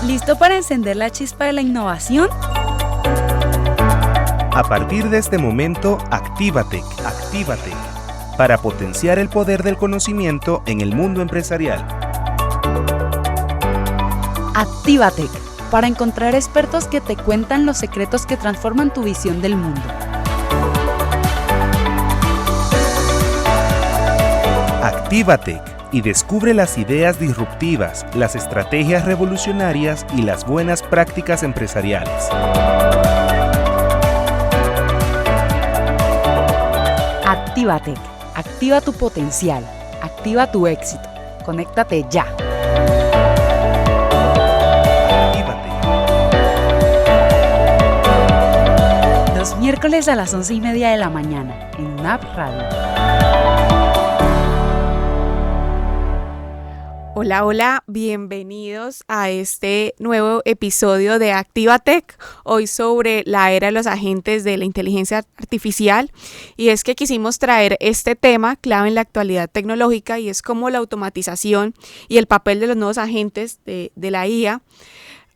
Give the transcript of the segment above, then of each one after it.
¿Listo para encender la chispa de la innovación? A partir de este momento, Actívate para potenciar el poder del conocimiento en el mundo empresarial. Actívate para encontrar expertos que te cuentan los secretos que transforman tu visión del mundo. Actívate y descubre las ideas disruptivas, las estrategias revolucionarias y las buenas prácticas empresariales. Actívate. Activa tu potencial. Activa tu éxito. Conéctate ya. Actívate. Los miércoles a las 11:30 de la mañana en UNAP Radio. Hola, hola, bienvenidos a este nuevo episodio de Actívate, hoy sobre la era de los agentes de la inteligencia artificial. Y es que quisimos traer este tema clave en la actualidad tecnológica, y es cómo la automatización y el papel de los nuevos agentes de la IA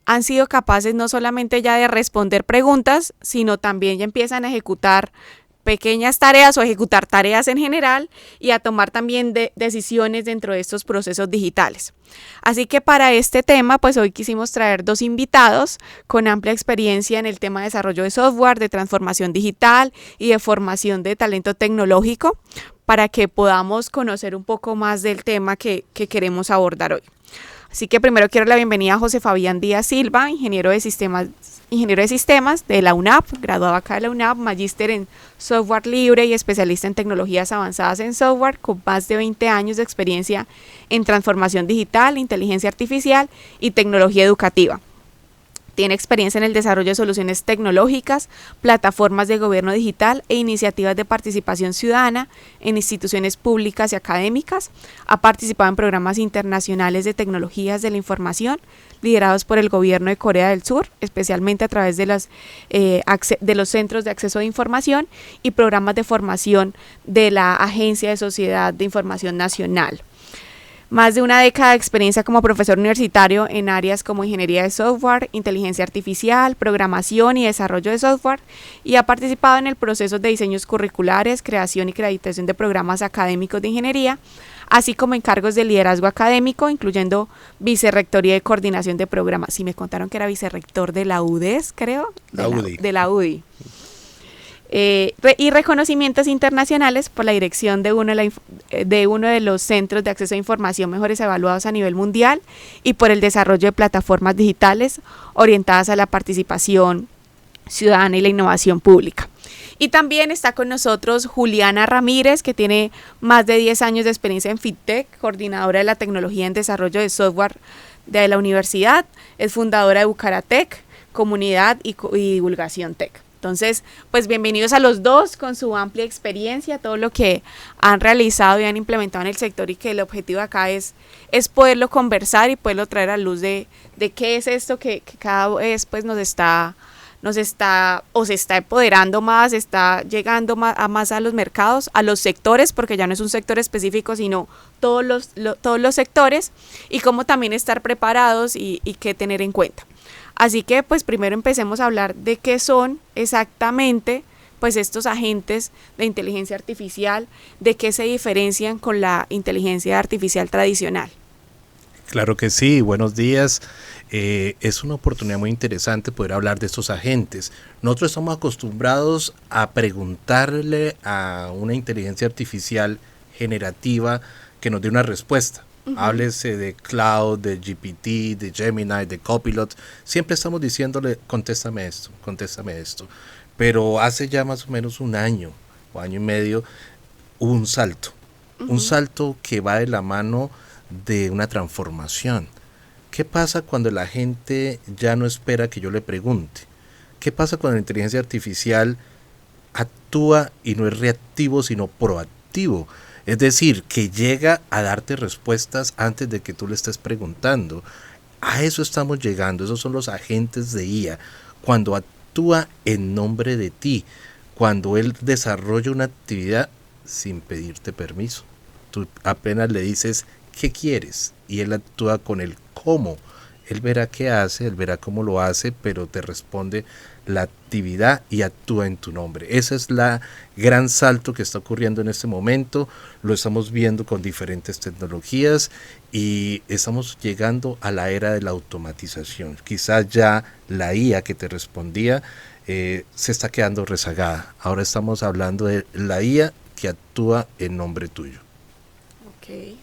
han sido capaces no solamente ya de responder preguntas, sino también ya empiezan a ejecutar pequeñas tareas o ejecutar tareas en general y a tomar también decisiones dentro de estos procesos digitales. Así que para este tema, pues hoy quisimos traer dos invitados con amplia experiencia en el tema de desarrollo de software, de transformación digital y de formación de talento tecnológico, para que podamos conocer un poco más del tema que queremos abordar hoy. Así que primero quiero la bienvenida a José Fabián Díaz Silva, ingeniero de sistemas de la UNAP, graduado acá de la UNAP, magíster en software libre y especialista en tecnologías avanzadas en software, con más de 20 años de experiencia en transformación digital, inteligencia artificial y tecnología educativa. Tiene experiencia en el desarrollo de soluciones tecnológicas, plataformas de gobierno digital e iniciativas de participación ciudadana en instituciones públicas y académicas. Ha participado en programas internacionales de tecnologías de la información liderados por el gobierno de Corea del Sur, especialmente a través de los centros de acceso de información y programas de formación de la Agencia de Sociedad de Información Nacional. Más de una década de experiencia como profesor universitario en áreas como ingeniería de software, inteligencia artificial, programación y desarrollo de software, y ha participado en el proceso de diseños curriculares, creación y acreditación de programas académicos de ingeniería, así como en cargos de liderazgo académico, incluyendo vicerrectoría de coordinación de programas. Sí, me contaron que era vicerrector de la UDES, creo. De la UDI. Y reconocimientos internacionales por la dirección de uno de los centros de acceso a información mejores evaluados a nivel mundial y por el desarrollo de plataformas digitales orientadas a la participación ciudadana y la innovación pública. Y también está con nosotros Juliana Ramírez, que tiene más de 10 años de experiencia en FinTech, coordinadora de la tecnología en desarrollo de software de la universidad, es fundadora de Bucaratech, comunidad y divulgación tech. Entonces, pues bienvenidos a los dos con su amplia experiencia, todo lo que han realizado y han implementado en el sector, y que el objetivo acá es poderlo conversar y poderlo traer a luz de qué es esto que cada vez pues se está empoderando más, está llegando más a los mercados, a los sectores, porque ya no es un sector específico, sino todos los sectores, y cómo también estar preparados y qué tener en cuenta. Así que pues primero empecemos a hablar de qué son exactamente pues estos agentes de inteligencia artificial, de qué se diferencian con la inteligencia artificial tradicional. Claro que sí, buenos días. Es una oportunidad muy interesante poder hablar de estos agentes. Nosotros estamos acostumbrados a preguntarle a una inteligencia artificial generativa que nos dé una respuesta. Háblese de Cloud, de GPT, de Gemini, de Copilot. Siempre estamos diciéndole, contéstame esto. Pero hace ya más o menos un año o año y medio hubo un salto. Un salto que va de la mano de una transformación. ¿Qué pasa cuando la gente ya no espera que yo le pregunte? ¿Qué pasa cuando la inteligencia artificial actúa y no es reactivo, sino proactivo? Es decir, que llega a darte respuestas antes de que tú le estés preguntando. A eso estamos llegando, esos son los agentes de IA. Cuando actúa en nombre de ti, cuando él desarrolla una actividad sin pedirte permiso. Tú apenas le dices, ¿qué quieres? Y él actúa con el cómo Él verá qué hace, él verá cómo lo hace, pero te responde la actividad y actúa en tu nombre. Ese es la gran salto que está ocurriendo en este momento. Lo estamos viendo con diferentes tecnologías y estamos llegando a la era de la automatización. Quizás ya la IA que te respondía se está quedando rezagada. Ahora estamos hablando de la IA que actúa en nombre tuyo. Ok.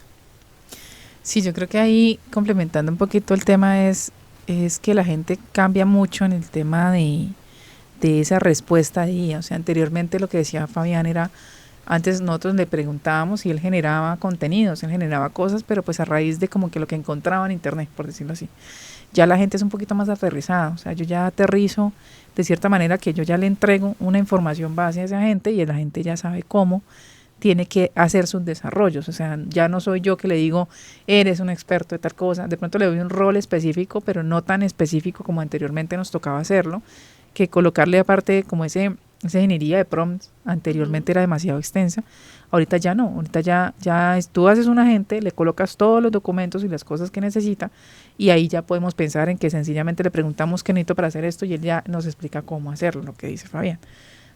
Sí, yo creo que ahí, complementando un poquito el tema, es que la gente cambia mucho en el tema de esa respuesta de IA. O sea, anteriormente lo que decía Fabián era, antes nosotros le preguntábamos y él generaba contenidos, él generaba cosas, pero pues a raíz de como que lo que encontraba en internet, por decirlo así. Ya la gente es un poquito más aterrizada, o sea, yo ya aterrizo de cierta manera que yo ya le entrego una información base a esa gente y la gente ya sabe cómo tiene que hacer sus desarrollos. O sea, ya no soy yo que le digo, eres un experto de tal cosa, de pronto le doy un rol específico, pero no tan específico como anteriormente nos tocaba hacerlo, que colocarle aparte como esa ingeniería de prompts, anteriormente era demasiado extensa, ahorita ya no, ahorita ya tú haces un agente, le colocas todos los documentos y las cosas que necesita, y ahí ya podemos pensar en que sencillamente le preguntamos qué necesito para hacer esto y él ya nos explica cómo hacerlo, lo que dice Fabián.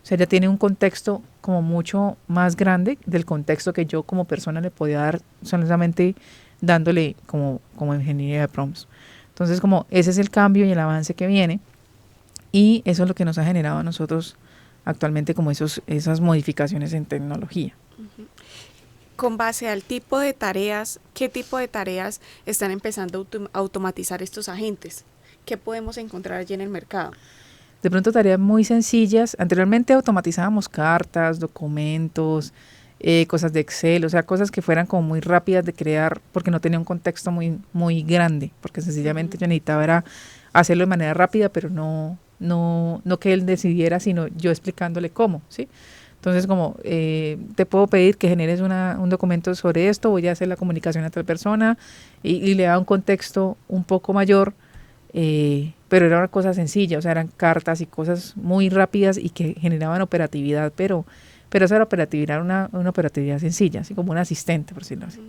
O sea, ya tiene un contexto como mucho más grande del contexto que yo como persona le podía dar solamente dándole como ingeniería de prompts. Entonces, como ese es el cambio y el avance que viene, y eso es lo que nos ha generado a nosotros actualmente como esas modificaciones en tecnología. Con base al tipo de tareas, ¿qué tipo de tareas están empezando a automatizar estos agentes? ¿Qué podemos encontrar allí en el mercado? De pronto tareas muy sencillas. Anteriormente automatizábamos cartas, documentos, cosas de Excel, o sea, cosas que fueran como muy rápidas de crear porque no tenía un contexto muy, muy grande, porque sencillamente yo necesitaba era hacerlo de manera rápida, pero no que él decidiera, sino yo explicándole cómo, ¿sí? Entonces, como te puedo pedir que generes un documento sobre esto, voy a hacer la comunicación a tal persona y le da un contexto un poco mayor, pero era una cosa sencilla, o sea, eran cartas y cosas muy rápidas y que generaban operatividad, pero esa era operatividad, una operatividad sencilla, así como un asistente, por decirlo así.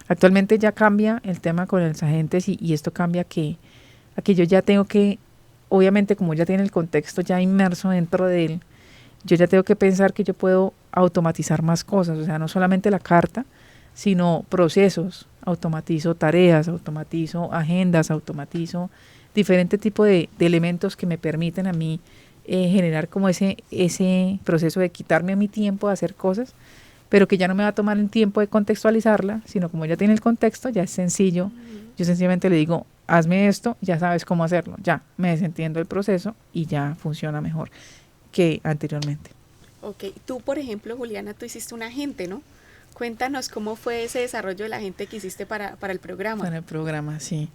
Actualmente ya cambia el tema con los agentes y esto cambia a que yo ya tengo que, obviamente como ya tiene el contexto ya inmerso dentro de él, yo ya tengo que pensar que yo puedo automatizar más cosas, o sea, no solamente la carta, sino procesos, automatizo tareas, automatizo agendas, automatizo diferentes tipos de elementos que me permiten a mí generar como ese proceso de quitarme a mi tiempo de hacer cosas, pero que ya no me va a tomar el tiempo de contextualizarla, sino como ya tiene el contexto, ya es sencillo, yo sencillamente le digo, hazme esto, ya sabes cómo hacerlo, ya me desentiendo el proceso y ya funciona mejor que anteriormente. Ok, tú por ejemplo, Juliana, tú hiciste un agente, ¿no? Cuéntanos cómo fue ese desarrollo de la agente que hiciste para el programa. Para el programa, sí.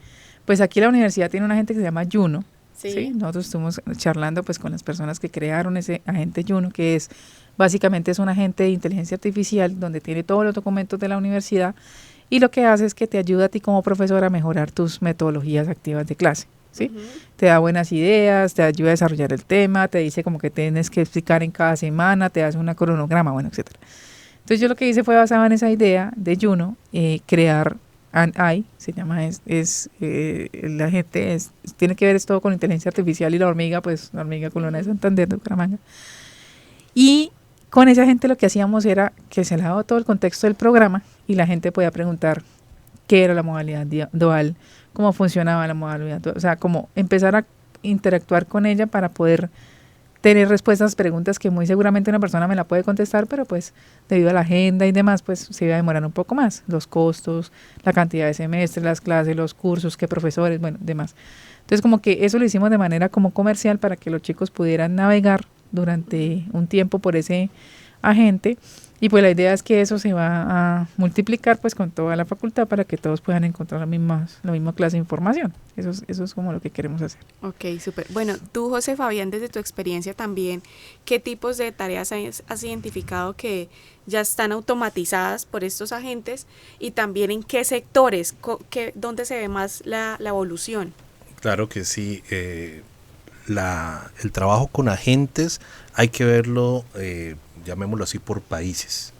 Pues aquí la universidad tiene un agente que se llama Juno. Sí. Nosotros estuvimos charlando pues con las personas que crearon ese agente Juno, que es básicamente es un agente de inteligencia artificial donde tiene todos los documentos de la universidad y lo que hace es que te ayuda a ti como profesor a mejorar tus metodologías activas de clase. ¿Sí? Te da buenas ideas, te ayuda a desarrollar el tema, te dice como que tienes que explicar en cada semana, te hace un cronograma, bueno, etcétera. Entonces yo lo que hice fue basado en esa idea de Juno, crear AI, se llama, la gente tiene que ver es todo con inteligencia artificial y la hormiga, pues la hormiga Colona de Santander de Bucaramanga. Y con esa gente lo que hacíamos era que se le daba todo el contexto del programa y la gente podía preguntar qué era la modalidad dual, cómo funcionaba la modalidad dual, o sea, como empezar a interactuar con ella para poder tener respuestas a preguntas que muy seguramente una persona me la puede contestar, pero pues debido a la agenda y demás, pues se iba a demorar un poco más, los costos, la cantidad de semestres, las clases, los cursos, qué profesores, bueno, demás. Entonces como que eso lo hicimos de manera como comercial para que los chicos pudieran navegar durante un tiempo por ese agente y pues la idea es que eso se va a multiplicar pues con toda la facultad para que todos puedan encontrar la misma clase de información. Eso es como lo que queremos hacer. Ok, súper. Bueno, tú, José Fabián, desde tu experiencia también, ¿qué tipos de tareas has identificado que ya están automatizadas por estos agentes y también en qué sectores, dónde se ve más la evolución? Claro que sí. El trabajo con agentes hay que verlo, llamémoslo así, por países.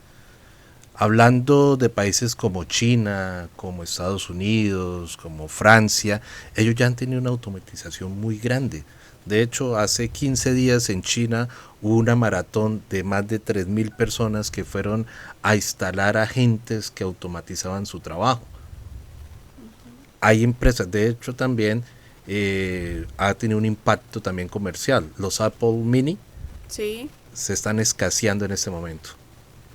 Hablando de países como China, como Estados Unidos, como Francia, ellos ya han tenido una automatización muy grande. De hecho, hace 15 días en China hubo una maratón de más de 3.000 personas que fueron a instalar agentes que automatizaban su trabajo. Hay empresas, de hecho también ha tenido un impacto también comercial. Los Apple Mini Sí. se están escaseando en este momento.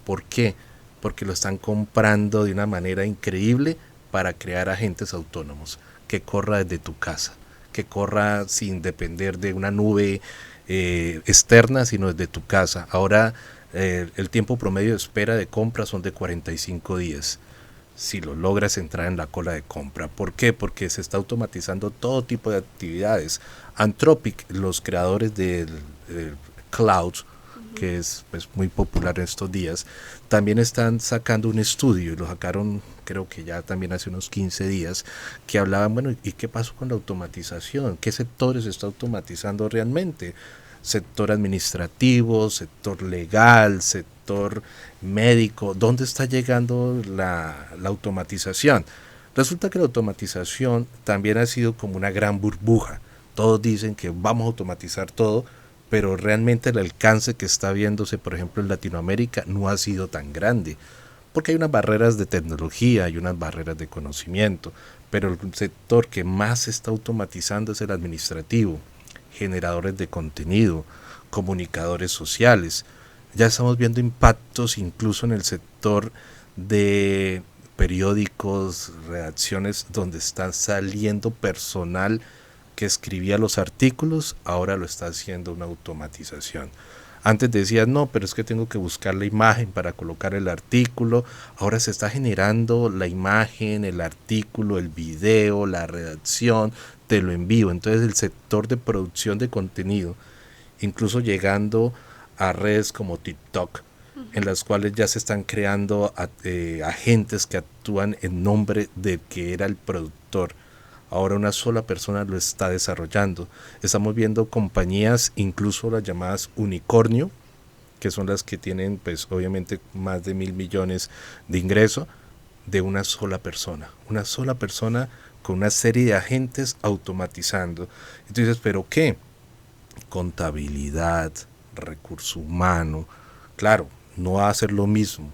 ¿Por qué? Porque lo están comprando de una manera increíble para crear agentes autónomos, que corra desde tu casa, que corra sin depender de una nube externa, sino desde tu casa. Ahora el tiempo promedio de espera de compra son de 45 días. Si lo logras entrar en la cola de compra. ¿Por qué? Porque se está automatizando todo tipo de actividades. Anthropic, los creadores del cloud, que es pues muy popular en estos días, también están sacando un estudio, y lo sacaron creo que ya también hace unos 15 días, que hablaban, bueno, ¿y qué pasó con la automatización? ¿Qué sectores se está automatizando realmente? Sector administrativo, sector legal, sector médico, ¿dónde está llegando la automatización? Resulta que la automatización también ha sido como una gran burbuja. Todos dicen que vamos a automatizar todo, pero realmente el alcance que está viéndose, por ejemplo, en Latinoamérica no ha sido tan grande, porque hay unas barreras de tecnología, hay unas barreras de conocimiento, pero el sector que más se está automatizando es el administrativo, generadores de contenido, comunicadores sociales. Ya estamos viendo impactos incluso en el sector de periódicos, redacciones, donde está saliendo personal que escribía los artículos, ahora lo está haciendo una automatización. Antes decías, no, pero es que tengo que buscar la imagen para colocar el artículo. Ahora se está generando la imagen, el artículo, el video, la redacción, te lo envío. Entonces el sector de producción de contenido, incluso llegando a redes como TikTok, en las cuales ya se están creando agentes que actúan en nombre del que era el productor. Ahora una sola persona lo está desarrollando. Estamos viendo compañías, incluso las llamadas unicornio, que son las que tienen pues obviamente más de 1.000 millones de ingreso, de una sola persona con una serie de agentes automatizando. Entonces, ¿pero qué? Contabilidad, recurso humano, claro, no va a ser lo mismo,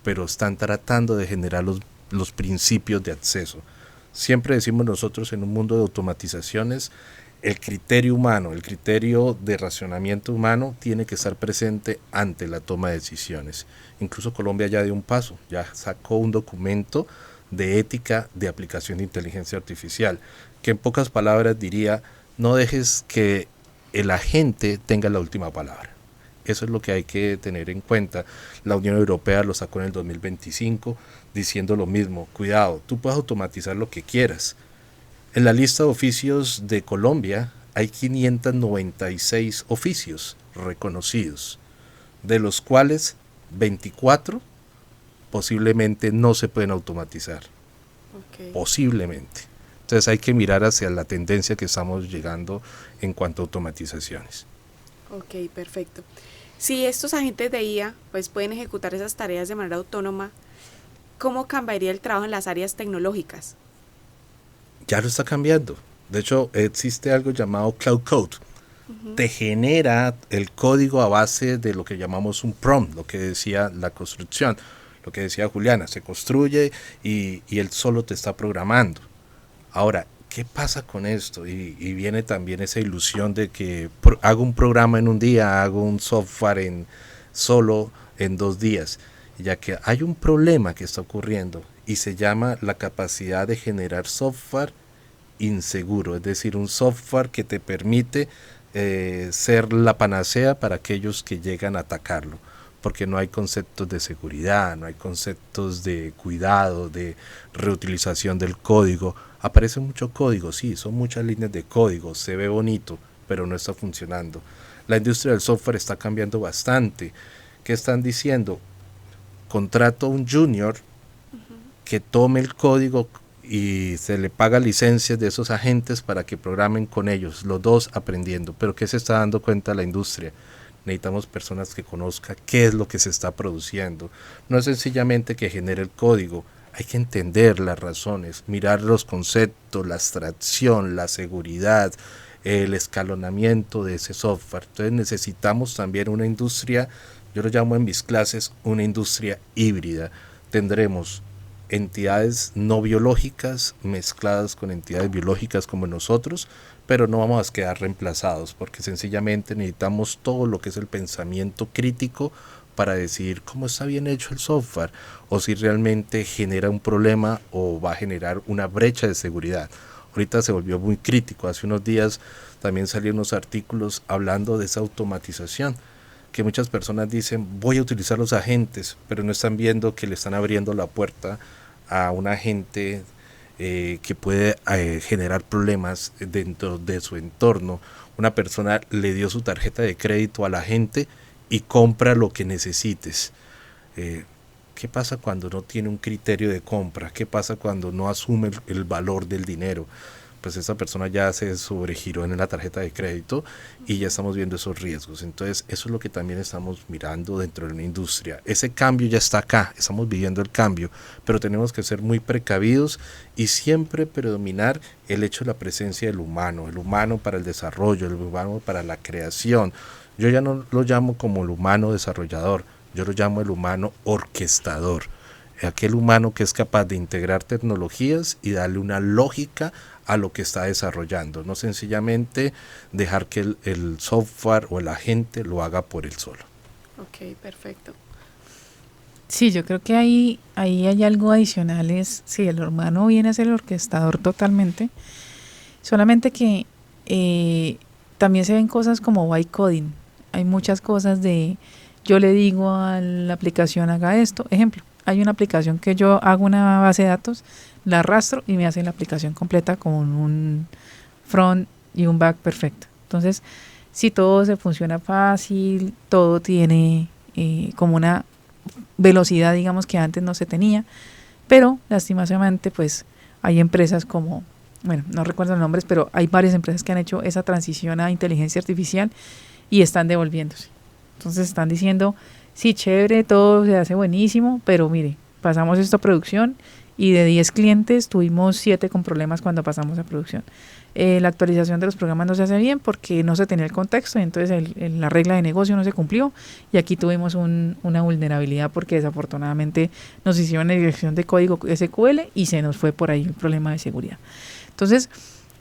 pero están tratando de generar los principios de acceso. Siempre decimos nosotros en un mundo de automatizaciones, el criterio humano, el criterio de racionamiento humano tiene que estar presente ante la toma de decisiones. Incluso Colombia ya dio un paso, ya sacó un documento de ética de aplicación de inteligencia artificial, que en pocas palabras diría, no dejes que el agente tenga la última palabra. Eso es lo que hay que tener en cuenta. La Unión Europea lo sacó en el 2025 diciendo lo mismo. Cuidado, tú puedes automatizar lo que quieras. En la lista de oficios de Colombia hay 596 oficios reconocidos, de los cuales 24 posiblemente no se pueden automatizar. Okay. Posiblemente. Entonces hay que mirar hacia la tendencia que estamos llegando en cuanto a automatizaciones. Ok, perfecto. Si estos agentes de IA pues pueden ejecutar esas tareas de manera autónoma, ¿cómo cambiaría el trabajo en las áreas tecnológicas? Ya lo está cambiando. De hecho, existe algo llamado Cloud Code. Te genera el código a base de lo que llamamos un prompt, lo que decía la construcción, lo que decía Juliana, se construye y él solo te está programando. Ahora, ¿qué pasa con esto? Y viene también esa ilusión de que hago un programa en un día, hago un software solo en 2 días, ya que hay un problema que está ocurriendo y se llama la capacidad de generar software inseguro, es decir, un software que te permite ser la panacea para aquellos que llegan a atacarlo, porque no hay conceptos de seguridad, no hay conceptos de cuidado, de reutilización del código. Aparece mucho código, sí, son muchas líneas de código, se ve bonito, pero no está funcionando. La industria del software está cambiando bastante. ¿Qué están diciendo? Contrato a un junior que tome el código y se le paga licencias de esos agentes para que programen con ellos, los dos aprendiendo. Pero ¿qué se está dando cuenta la industria? necesitamos personas que conozcan qué es lo que se está produciendo. No es sencillamente que genere el código, hay que entender las razones, mirar los conceptos, la abstracción, la seguridad, el escalonamiento de ese software. Entonces necesitamos también una industria, yo lo llamo en mis clases una industria híbrida. Tendremos entidades no biológicas mezcladas con entidades biológicas como nosotros, pero no vamos a quedar reemplazados porque sencillamente necesitamos todo lo que es el pensamiento crítico para decidir cómo está bien hecho el software o si realmente genera un problema o va a generar una brecha de seguridad. Ahorita se volvió muy crítico, hace unos días también salieron unos artículos hablando de esa automatización, que muchas personas dicen voy a utilizar los agentes, pero no están viendo que le están abriendo la puerta a un agente que puede generar problemas dentro de su entorno. Una persona le dio su tarjeta de crédito al agente y compra lo que necesites. ¿Qué pasa cuando no tiene un criterio de compra? ¿Qué pasa cuando no asume el valor del dinero? Pues esa persona ya se sobregiró en la tarjeta de crédito y ya estamos viendo esos riesgos. Entonces eso es lo que también estamos mirando dentro de una industria. Ese cambio ya está acá, estamos viviendo el cambio, pero tenemos que ser muy precavidos y siempre predominar el hecho de la presencia del humano para el desarrollo, el humano para la creación. Yo ya no lo llamo como el humano desarrollador, yo lo llamo el humano orquestador, aquel humano que es capaz de integrar tecnologías y darle una lógica a lo que está desarrollando, no sencillamente dejar que el software o el agente lo haga por él solo. Ok, perfecto. Sí, yo creo que ahí hay algo adicional, sí, el humano viene a ser el orquestador totalmente, solamente que también se ven cosas como white coding, hay muchas cosas de, yo le digo a la aplicación haga esto, ejemplo, hay una aplicación que yo hago una base de datos, la arrastro y me hace la aplicación completa con un front y un back perfecto. Entonces, si todo se funciona fácil, todo tiene como una velocidad, digamos, que antes no se tenía, pero lastimosamente pues hay empresas como, bueno, no recuerdo los nombres, pero hay varias empresas que han hecho esa transición a inteligencia artificial y están devolviéndose. Entonces están diciendo, sí, chévere, todo se hace buenísimo, pero mire, pasamos esto a producción y de 10 clientes tuvimos 7 con problemas cuando pasamos a producción. La actualización de los programas no se hace bien porque no se tenía el contexto, y entonces la regla de negocio no se cumplió y aquí tuvimos una vulnerabilidad porque desafortunadamente nos hicieron la dirección de código SQL y se nos fue por ahí un problema de seguridad. Entonces,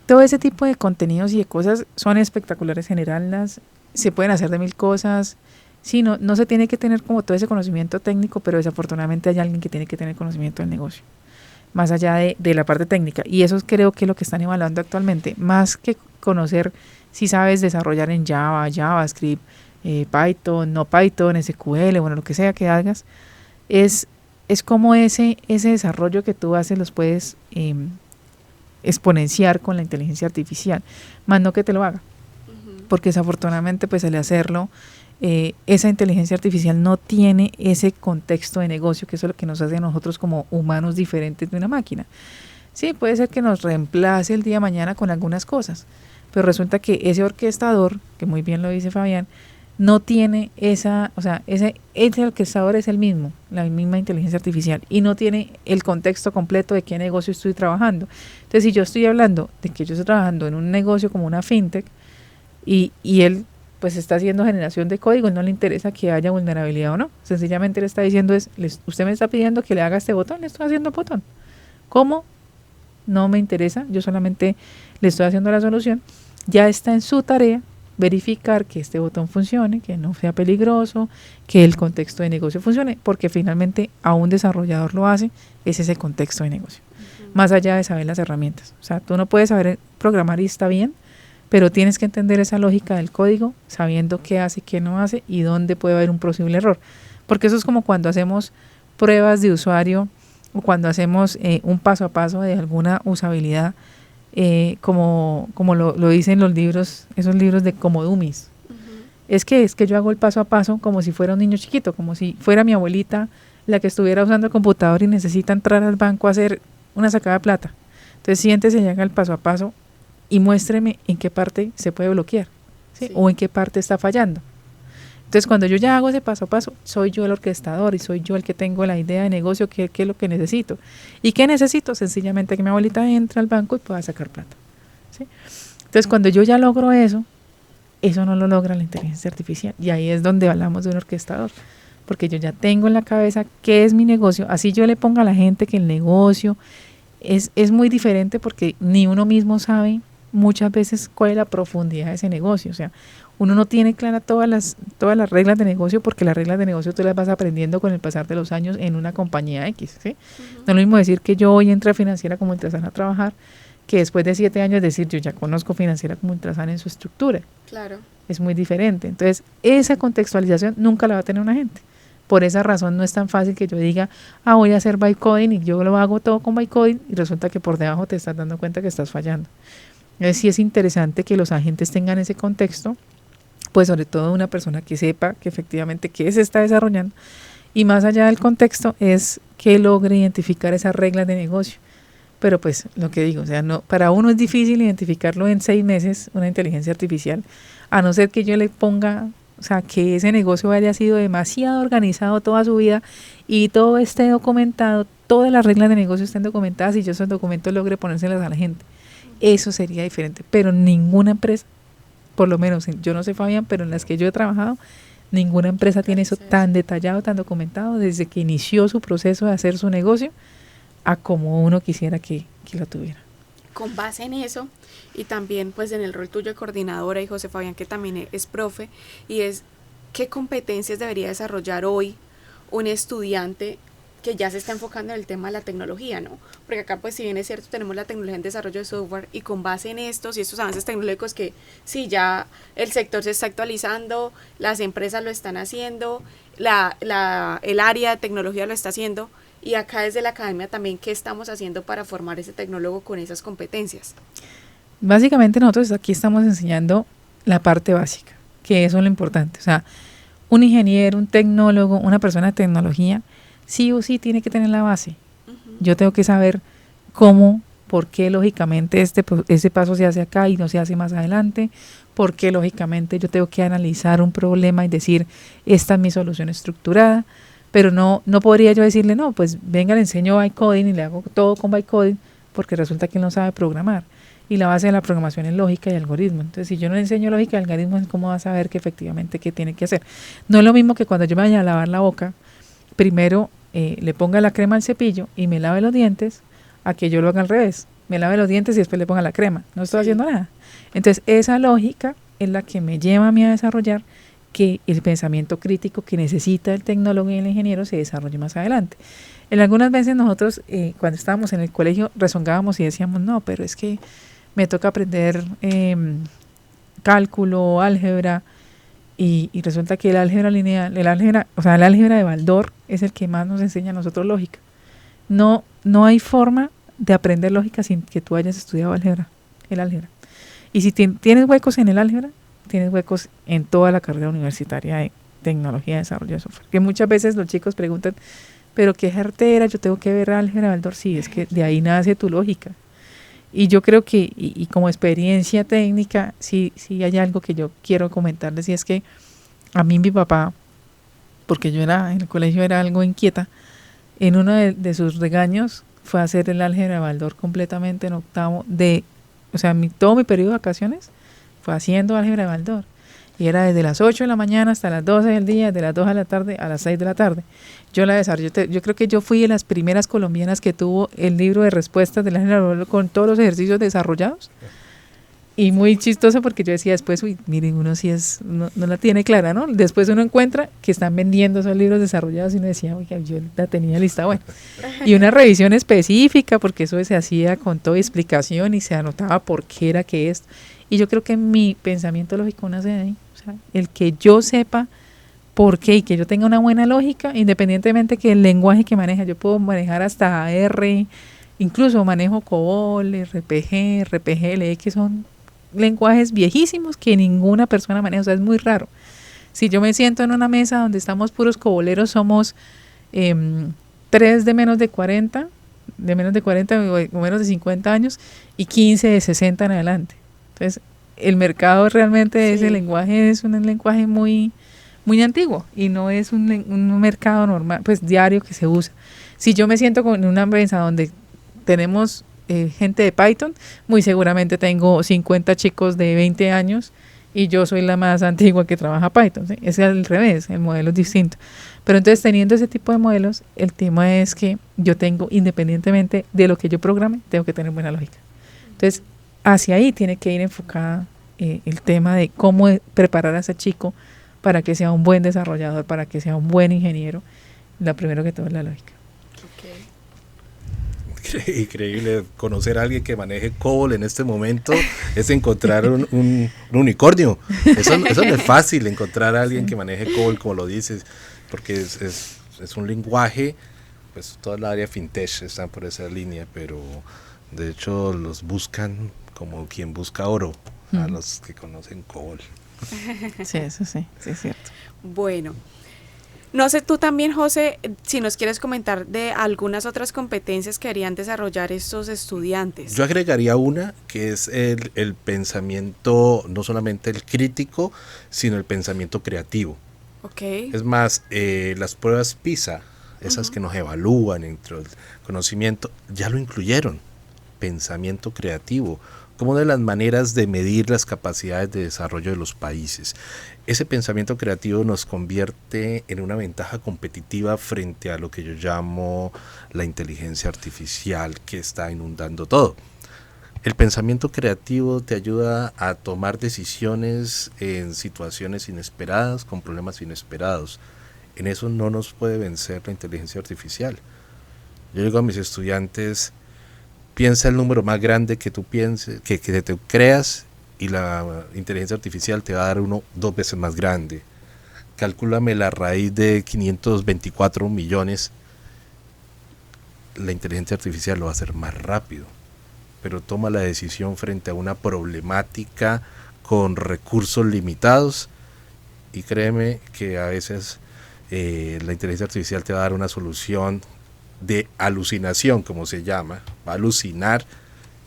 todo ese tipo de contenidos y de cosas son espectaculares generarlas, se pueden hacer de mil cosas. Sí, no se tiene que tener como todo ese conocimiento técnico, pero desafortunadamente hay alguien que tiene que tener conocimiento del negocio, más allá de la parte técnica. Y eso creo que es lo que están evaluando actualmente, más que conocer si sabes desarrollar en Java, JavaScript, Python, no Python, SQL, bueno, lo que sea que hagas, es como ese desarrollo que tú haces los puedes exponenciar con la inteligencia artificial, más no que te lo haga, porque desafortunadamente pues al hacerlo, esa inteligencia artificial no tiene ese contexto de negocio, que eso es lo que nos hace a nosotros como humanos diferentes de una máquina. Sí, puede ser que nos reemplace el día de mañana con algunas cosas, pero resulta que ese orquestador, que muy bien lo dice Fabián, no tiene ese orquestador es el mismo, la misma inteligencia artificial, y no tiene el contexto completo de qué negocio estoy trabajando. Entonces, si yo estoy hablando de que yo estoy trabajando en un negocio como una fintech, y él pues está haciendo generación de código, no le interesa que haya vulnerabilidad o no, sencillamente le está diciendo usted me está pidiendo que le haga este botón, le estoy haciendo el botón. ¿Cómo? No me interesa, yo solamente le estoy haciendo la solución. Ya está en su tarea verificar que este botón funcione, que no sea peligroso, que el contexto de negocio funcione, porque finalmente a un desarrollador lo hace, es ese contexto de negocio, más allá de saber las herramientas. O sea, tú no puedes saber programar y está bien, pero tienes que entender esa lógica del código, sabiendo qué hace, qué no hace y dónde puede haber un posible error. Porque eso es como cuando hacemos pruebas de usuario o cuando hacemos un paso a paso de alguna usabilidad, como lo dicen los libros, esos libros de como dummies. Es que yo hago el paso a paso como si fuera un niño chiquito, como si fuera mi abuelita la que estuviera usando el computador y necesita entrar al banco a hacer una sacada de plata. Entonces siéntese y haga el paso a paso y muéstreme en qué parte se puede bloquear, ¿sí? O en qué parte está fallando. Entonces, cuando yo ya hago ese paso a paso, soy yo el orquestador y soy yo el que tengo la idea de negocio, qué es lo que necesito. ¿Y qué necesito? Sencillamente que mi abuelita entre al banco y pueda sacar plata. ¿Sí? Entonces, cuando yo ya logro eso no lo logra la inteligencia artificial. Y ahí es donde hablamos de un orquestador. Porque yo ya tengo en la cabeza qué es mi negocio. Así yo le ponga a la gente que el negocio es muy diferente, porque ni uno mismo sabe muchas veces cuál es la profundidad de ese negocio. O sea, uno no tiene clara todas las reglas de negocio, porque las reglas de negocio tú las vas aprendiendo con el pasar de los años en una compañía X, ¿sí? No es lo mismo decir que yo hoy entré a Financiera como Ultrasan a trabajar, que después de 7 años decir yo ya conozco Financiera como Ultrasan en su estructura. Claro. Es muy diferente. Entonces, esa contextualización nunca la va a tener una gente. Por esa razón no es tan fácil que yo diga, voy a hacer bytecoding y yo lo hago todo con bytecoding, y resulta que por debajo te estás dando cuenta que estás fallando. Entonces, sí es interesante que los agentes tengan ese contexto, pues sobre todo una persona que sepa que efectivamente qué se está desarrollando, y más allá del contexto es que logre identificar esas reglas de negocio. Pero pues lo que digo, o sea, no, para uno es difícil identificarlo en 6 meses, una inteligencia artificial, a no ser que yo le ponga, o sea, que ese negocio haya sido demasiado organizado toda su vida y todo esté documentado, todas las reglas de negocio estén documentadas y yo esos documentos logre ponérselas a la gente. Eso sería diferente, pero ninguna empresa, por lo menos yo no sé, Fabián, pero en las que yo he trabajado, ninguna empresa tiene eso tan detallado, tan documentado, desde que inició su proceso de hacer su negocio a como uno quisiera que lo tuviera. Con base en eso, y también pues en el rol tuyo de coordinadora, y José Fabián, que también es profe, y es qué competencias debería desarrollar hoy un estudiante que ya se está enfocando en el tema de la tecnología, ¿no? Porque acá pues si bien es cierto tenemos la tecnología en desarrollo de software, y con base en estos y estos avances tecnológicos que sí, ya el sector se está actualizando, las empresas lo están haciendo, el área de tecnología lo está haciendo, y acá desde la academia también, ¿qué estamos haciendo para formar ese tecnólogo con esas competencias? Básicamente nosotros aquí estamos enseñando la parte básica, que eso es lo importante. O sea, un ingeniero, un tecnólogo, una persona de tecnología, sí o sí tiene que tener la base. Yo tengo que saber cómo, por qué lógicamente este paso se hace acá y no se hace más adelante, por qué lógicamente yo tengo que analizar un problema y decir, esta es mi solución estructurada. Pero no podría yo decirle, no, pues venga, le enseño bytecoding y le hago todo con bytecoding, porque resulta que él no sabe programar. Y la base de la programación es lógica y algoritmo. Entonces, si yo no le enseño lógica y algoritmos, ¿cómo va a saber que efectivamente qué tiene que hacer? No es lo mismo que cuando yo me vaya a lavar la boca, primero le ponga la crema al cepillo y me lave los dientes, a que yo lo haga al revés. Me lave los dientes y después le ponga la crema. No estoy haciendo nada. Entonces, esa lógica es la que me lleva a mí a desarrollar que el pensamiento crítico que necesita el tecnólogo y el ingeniero se desarrolle más adelante. En algunas veces nosotros, cuando estábamos en el colegio, rezongábamos y decíamos, no, pero es que me toca aprender cálculo, álgebra, y resulta que el álgebra lineal, el álgebra de Baldor es el que más nos enseña a nosotros lógica. No hay forma de aprender lógica sin que tú hayas estudiado el álgebra. Y si tienes huecos en el álgebra, tienes huecos en toda la carrera universitaria de tecnología y desarrollo de software. Que muchas veces los chicos preguntan, pero qué jartera, yo tengo que ver álgebra de Baldor. Sí, es que de ahí nace tu lógica. Y yo creo que, y como experiencia técnica, sí hay algo que yo quiero comentarles, y es que a mí mi papá, porque yo en el colegio era algo inquieta, en uno de sus regaños fue a hacer el álgebra de Baldor completamente en octavo, todo mi periodo de vacaciones fue haciendo álgebra de Baldor. Y era desde las 8 de la mañana hasta las 12 del día, de las 2 de la tarde a las 6 de la tarde. Yo la desarrollé. Yo creo que yo fui de las primeras colombianas que tuvo el libro de respuestas del álgebra de Baldor con todos los ejercicios desarrollados. Y muy chistoso porque yo decía después, miren, uno sí no la tiene clara, ¿no? Después uno encuentra que están vendiendo esos libros desarrollados y uno decía, oiga, yo la tenía lista, bueno. Y una revisión específica, porque eso se hacía con toda explicación y se anotaba por qué era que esto. Y yo creo que mi pensamiento lógico nace de ahí. O sea, el que yo sepa por qué y que yo tenga una buena lógica, independientemente que el lenguaje que maneja, yo puedo manejar hasta R, incluso manejo COBOL, RPG, RPGL, que son lenguajes viejísimos que ninguna persona maneja. O sea, es muy raro. Si yo me siento en una mesa donde estamos puros coboleros, somos 3 de menos de 40 o menos de 50 años y 15 de 60 en adelante. Entonces, el mercado realmente de ese lenguaje es un lenguaje muy, muy antiguo y no es un mercado normal, pues diario que se usa. Si yo me siento con una mesa donde tenemos gente de Python, muy seguramente tengo 50 chicos de 20 años y yo soy la más antigua que trabaja Python, ¿sí? Es al revés, el modelo es distinto. Pero entonces, teniendo ese tipo de modelos, el tema es que yo tengo, independientemente de lo que yo programe, tengo que tener buena lógica. Entonces, hacia ahí tiene que ir enfocada el tema de cómo preparar a ese chico para que sea un buen desarrollador, para que sea un buen ingeniero. Lo primero que todo es la lógica. Increíble, conocer a alguien que maneje COBOL en este momento es encontrar un unicornio. Eso no es fácil, encontrar a alguien que maneje COBOL, como lo dices, porque es un lenguaje, pues toda la área fintech está por esa línea, pero de hecho los buscan como quien busca oro, a los que conocen COBOL. Sí, eso sí, sí es cierto. Bueno, no sé tú también, José, si nos quieres comentar de algunas otras competencias que harían desarrollar estos estudiantes. Yo agregaría una que es el pensamiento, no solamente el crítico, sino el pensamiento creativo. Okay. Es más, las pruebas PISA, esas que nos evalúan dentro del conocimiento, ya lo incluyeron. Pensamiento creativo, como una de las maneras de medir las capacidades de desarrollo de los países. Ese pensamiento creativo nos convierte en una ventaja competitiva frente a lo que yo llamo la inteligencia artificial que está inundando todo. El pensamiento creativo te ayuda a tomar decisiones en situaciones inesperadas, con problemas inesperados. En eso no nos puede vencer la inteligencia artificial. Yo digo a mis estudiantes, piensa el número más grande que tú pienses, que te creas, y la inteligencia artificial te va a dar uno 2 veces más grande. Calcúlame la raíz de 524 millones. La inteligencia artificial lo va a hacer más rápido, pero toma la decisión frente a una problemática con recursos limitados, y créeme que a veces la inteligencia artificial te va a dar una solución de alucinación, como se llama, va a alucinar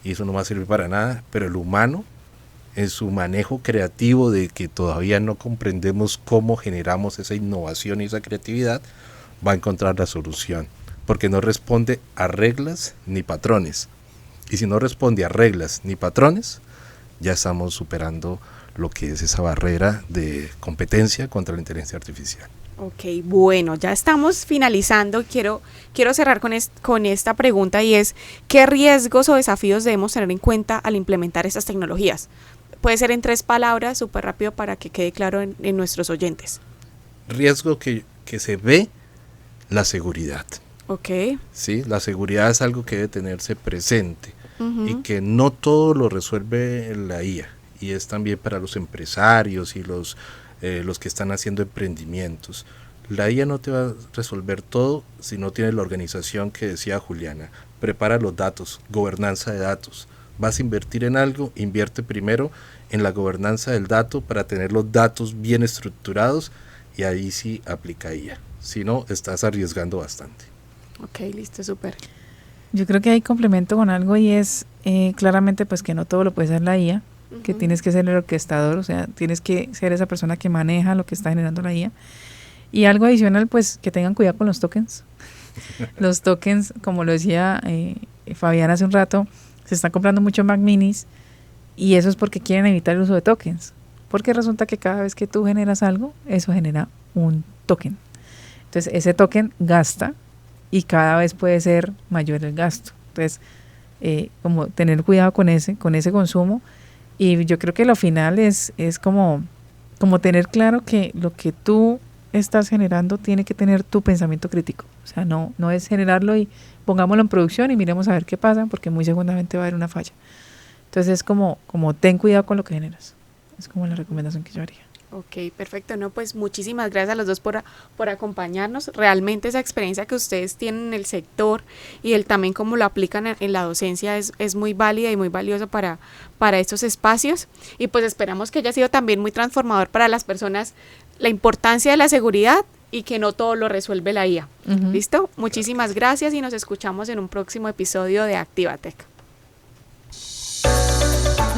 y eso no va a servir para nada, pero el humano, en su manejo creativo de que todavía no comprendemos cómo generamos esa innovación y esa creatividad, va a encontrar la solución, porque no responde a reglas ni patrones. Y si no responde a reglas ni patrones, ya estamos superando lo que es esa barrera de competencia contra la inteligencia artificial. Ok, bueno, ya estamos finalizando. Quiero cerrar con esta pregunta, y es, ¿qué riesgos o desafíos debemos tener en cuenta al implementar estas tecnologías? Puede ser en 3 palabras, súper rápido para que quede claro en nuestros oyentes. Riesgo que se ve, la seguridad. Ok. ¿Sí? La seguridad es algo que debe tenerse presente, y que no todo lo resuelve la IA, y es también para los empresarios y los que están haciendo emprendimientos. La IA no te va a resolver todo si no tienes la organización que decía Juliana. Prepara los datos, gobernanza de datos. Vas a invertir en algo, invierte primero en la gobernanza del dato para tener los datos bien estructurados, y ahí sí aplica IA. Si no, estás arriesgando bastante. Ok, listo, súper. Yo creo que hay complemento con algo, y es claramente pues que no todo lo puede hacer la IA, que tienes que ser el orquestador, o sea, tienes que ser esa persona que maneja lo que está generando la IA. Y algo adicional, pues que tengan cuidado con los tokens. Los tokens, como lo decía Fabián hace un rato, se están comprando mucho Mac Minis, y eso es porque quieren evitar el uso de tokens, porque resulta que cada vez que tú generas algo, eso genera un token. Entonces ese token gasta, y cada vez puede ser mayor el gasto. Entonces, como tener cuidado con ese consumo. Y yo creo que lo final es como tener claro que lo que tú estás generando tiene que tener tu pensamiento crítico. O sea, no es generarlo y pongámoslo en producción y miremos a ver qué pasa, porque muy seguramente va a haber una falla. Entonces es como ten cuidado con lo que generas. Es como la recomendación que yo haría. Ok, perfecto. No, pues muchísimas gracias a los dos por acompañarnos. Realmente esa experiencia que ustedes tienen en el sector, y el también cómo lo aplican en la docencia es muy válida y muy valioso para estos espacios. Y pues esperamos que haya sido también muy transformador para las personas la importancia de la seguridad, y que no todo lo resuelve la IA. ¿Listo? Muchísimas gracias, y nos escuchamos en un próximo episodio de Activatec.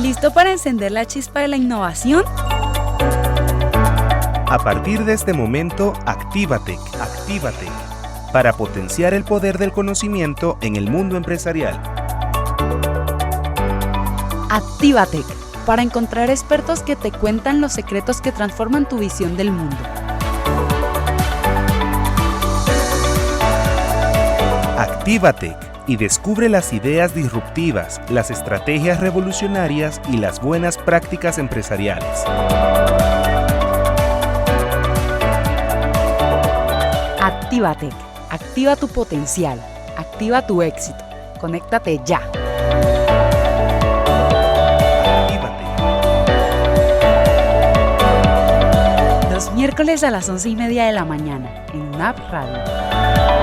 ¿Listo para encender la chispa de la innovación? A partir de este momento, Actívate, para potenciar el poder del conocimiento en el mundo empresarial. Actívate para encontrar expertos que te cuentan los secretos que transforman tu visión del mundo. Actívate y descubre las ideas disruptivas, las estrategias revolucionarias y las buenas prácticas empresariales. Actívate, activa tu potencial, activa tu éxito. Conéctate ya. Los miércoles a las 11:30 de la mañana en UNAP Radio.